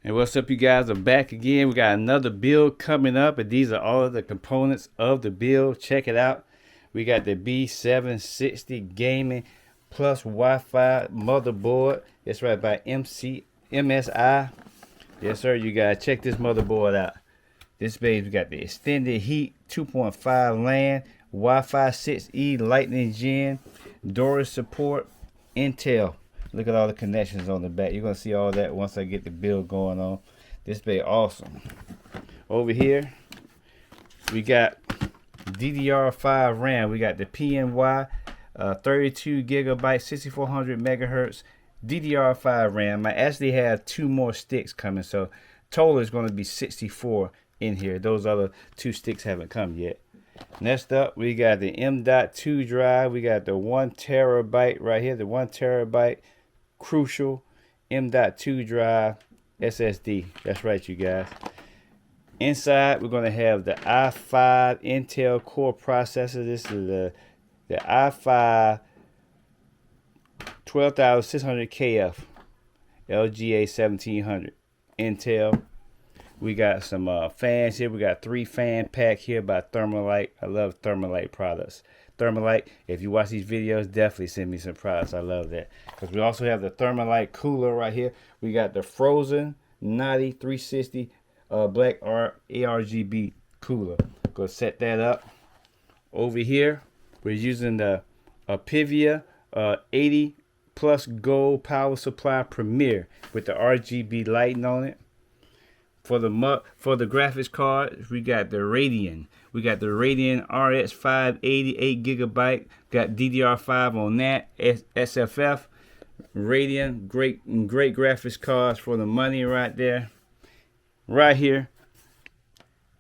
And what's up, you guys? I'm back again. We got another build coming up, and these are all of the components of the build. Check it out. We got the B760 gaming plus Wi-Fi motherboard. It's right by MSI. Yes, sir. You guys check this motherboard out. This baby, we got the extended heat 2.5 LAN, Wi-Fi 6E Lightning Gen, Doris support, Intel. Look at all the connections on the back. You're going to see all that once I get the build going on. This be awesome. Over here, we got DDR5 RAM. We got the PNY 32 gigabyte, 6400 megahertz DDR5 RAM. I actually have 2 more sticks coming, so total is going to be 64 in here. Those other 2 sticks haven't come yet. Next up, we got the M.2 drive. We got the 1 terabyte right here, the 1 terabyte crucial M.2 drive SSD. That's right, you guys. Inside, we're going to have the i5 Intel Core processor. This is the i5 12600KF LGA 1700 Intel. We got some fans here. We got 3 fan pack here by Thermalite. I love Thermalite products. Thermalite, if you watch these videos, definitely send me some products. I love that. Because we also have the Thermalite cooler right here. We got the Frozen 90 360 black ARGB cooler. Go set that up. Over here, we're using the Pivia 80 plus gold power supply Premier with the RGB lighting on it. For the graphics card, we got the Radeon. We got the Radeon RX 580 8 gigabyte. Got DDR5 on that. SFF. Radeon, great graphics cards for the money right there. Right here,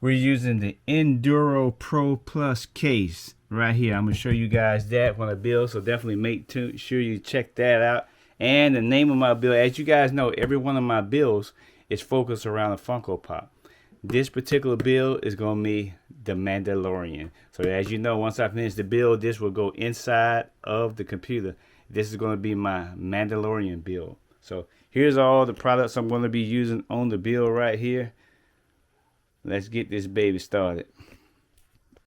we're using the Enduro Pro Plus case. Right here, I'm gonna show you guys that when I build. So definitely make sure you check that out. And the name of my build, as you guys know, every one of my builds is focused around a Funko Pop. This particular build is going to be the Mandalorian. So as you know, once I finish the build, this will go inside of the computer. This is going to be my Mandalorian build. So here's all the products I'm going to be using on the build right here. Let's get this baby started.